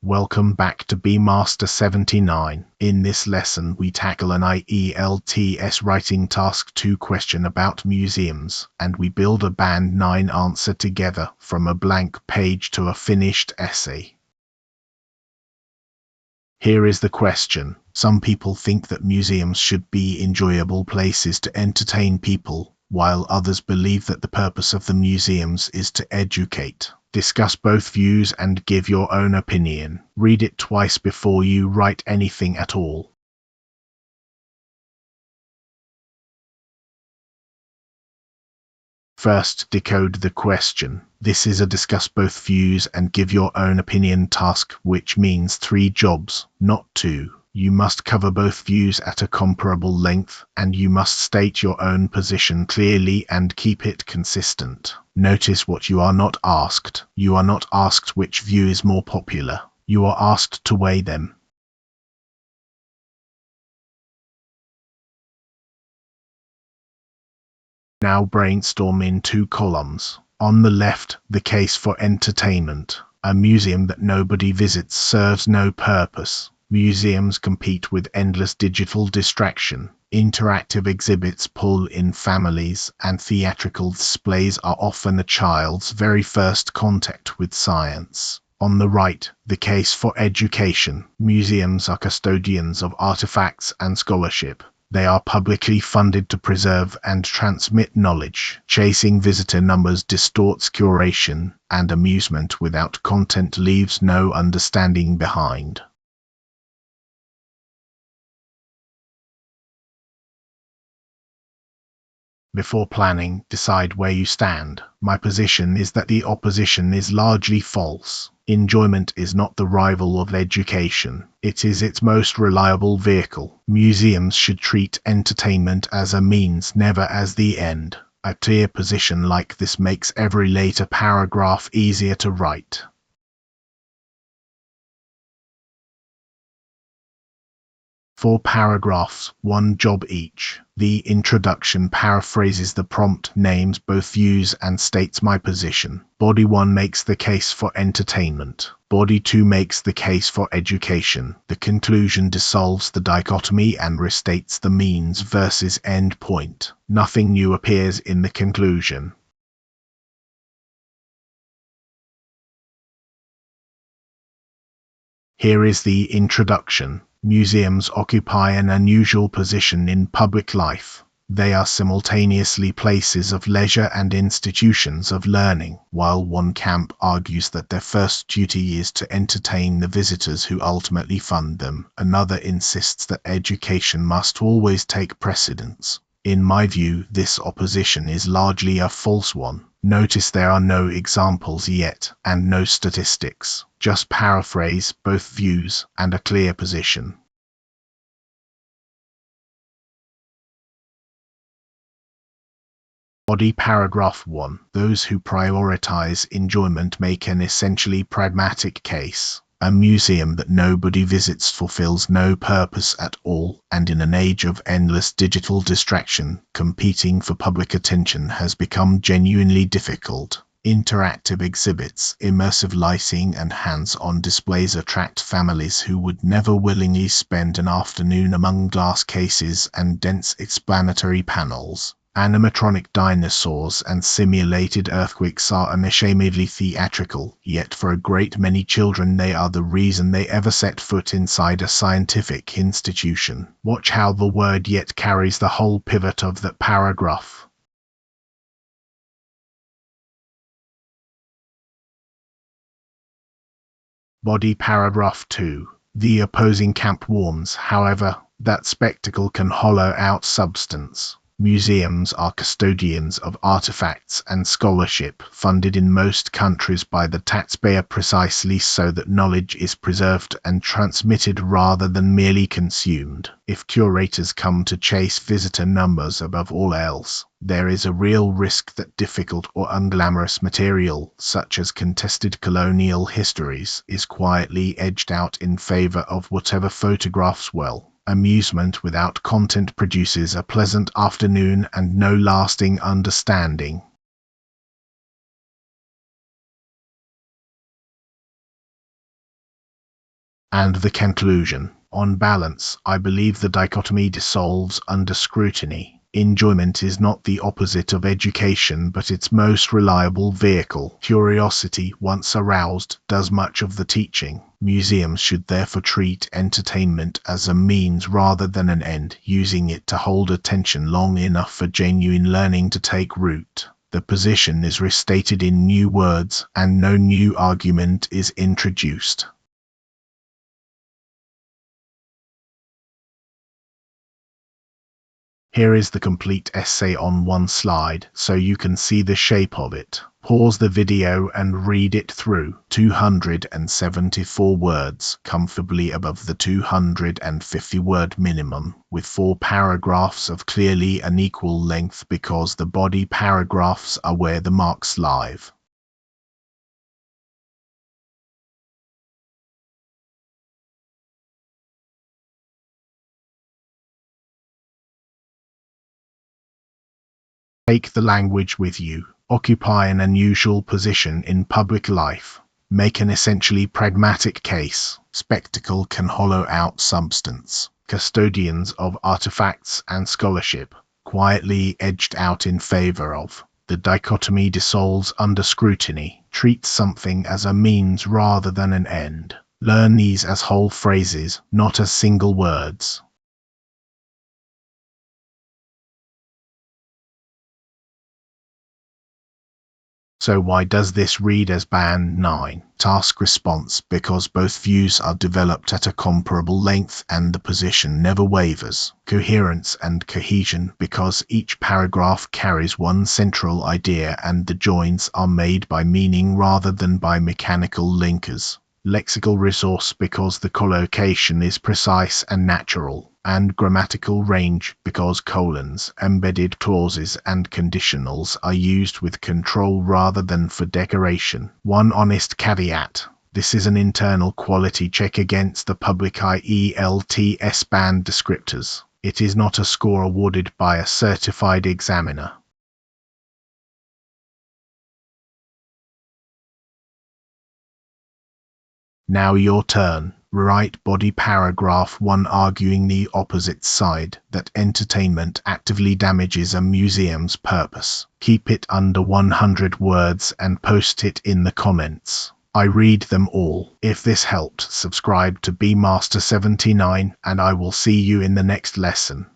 Welcome back to Master 79. In this lesson we tackle an ielts writing task 2 question about museums, and we build a band 9 answer together from a blank page to a finished essay. Here is the question. Some people think that museums should be enjoyable places to entertain people, while others believe that the purpose of the museums is to educate. Discuss both views and give your own opinion. Read it twice before you write anything at all. First, decode the question. This is a discuss both views and give your own opinion task, which means 3 jobs, not 2. You must cover both views at a comparable length, and you must state your own position clearly and keep it consistent. Notice what you are not asked. You are not asked which view is more popular. You are asked to weigh them. Now brainstorm in 2 columns. On the left, the case for entertainment. A museum that nobody visits serves no purpose. Museums compete with endless digital distraction. Interactive exhibits pull in families, and theatrical displays are often a child's very first contact with science. On the right, the case for education. Museums are custodians of artifacts and scholarship. They are publicly funded to preserve and transmit knowledge. Chasing visitor numbers distorts curation, and amusement without content leaves no understanding behind. Before planning, decide where you stand. My position is that the opposition is largely false. Enjoyment is not the rival of education. It is its most reliable vehicle. Museums should treat entertainment as a means, never as the end. A clear position like this makes every later paragraph easier to write. Four paragraphs, 1 job each. The introduction paraphrases the prompt, names both views and states my position. Body 1 makes the case for entertainment. Body 2 makes the case for education. The conclusion dissolves the dichotomy and restates the means versus end point. Nothing new appears in the conclusion. Here is the introduction. Museums occupy an unusual position in public life. They are simultaneously places of leisure and institutions of learning. While one camp argues that their first duty is to entertain the visitors who ultimately fund them, another insists that education must always take precedence. In my view, this opposition is largely a false one. Notice there are no examples yet, and no statistics. Just paraphrase both views and a clear position. Body paragraph 1. Those who prioritize enjoyment make an essentially pragmatic case. A museum that nobody visits fulfills no purpose at all, and in an age of endless digital distraction, competing for public attention has become genuinely difficult. Interactive exhibits, immersive lighting, and hands-on displays attract families who would never willingly spend an afternoon among glass cases and dense explanatory panels. Animatronic dinosaurs and simulated earthquakes are unashamedly theatrical, yet for a great many children they are the reason they ever set foot inside a scientific institution. Watch how the word yet carries the whole pivot of that paragraph. Body paragraph 2. The opposing camp warns, however, that spectacle can hollow out substance. Museums are custodians of artifacts and scholarship, funded in most countries by the taxpayer precisely so that knowledge is preserved and transmitted rather than merely consumed. If curators come to chase visitor numbers above all else, there is a real risk that difficult or unglamorous material, such as contested colonial histories, is quietly edged out in favor of whatever photographs well. Amusement without content produces a pleasant afternoon and no lasting understanding. And the conclusion. On balance, I believe the dichotomy dissolves under scrutiny. Enjoyment is not the opposite of education, but its most reliable vehicle. Curiosity, once aroused, does much of the teaching. Museums should therefore treat entertainment as a means rather than an end, using it to hold attention long enough for genuine learning to take root. The position is restated in new words, and no new argument is introduced. Here is the complete essay on one slide, so you can see the shape of it. Pause the video and read it through. 274 words, comfortably above the 250-word minimum, with 4 paragraphs of clearly unequal length because the body paragraphs are where the marks live. Take the language with you. Occupy an unusual position in public life. Make an essentially pragmatic case. Spectacle can hollow out substance. Custodians of artifacts and scholarship, quietly edged out in favor of. The dichotomy dissolves under scrutiny. Treat something as a means rather than an end. Learn these as whole phrases, not as single words. So why does this read as band 9? Task response, because both views are developed at a comparable length and the position never wavers. Coherence and cohesion, because each paragraph carries one central idea and the joins are made by meaning rather than by mechanical linkers. Lexical resource, because the collocation is precise and natural. And grammatical range, because colons, embedded clauses and conditionals are used with control rather than for decoration. One honest caveat. This is an internal quality check against the public ielts band descriptors. It is not a score awarded by a certified examiner. Now your turn. Write body paragraph 1 arguing the opposite side, that entertainment actively damages a museum's purpose. Keep it under 100 words and post it in the comments. I read them all. If this helped, subscribe to Bmaster79 and I will see you in the next lesson.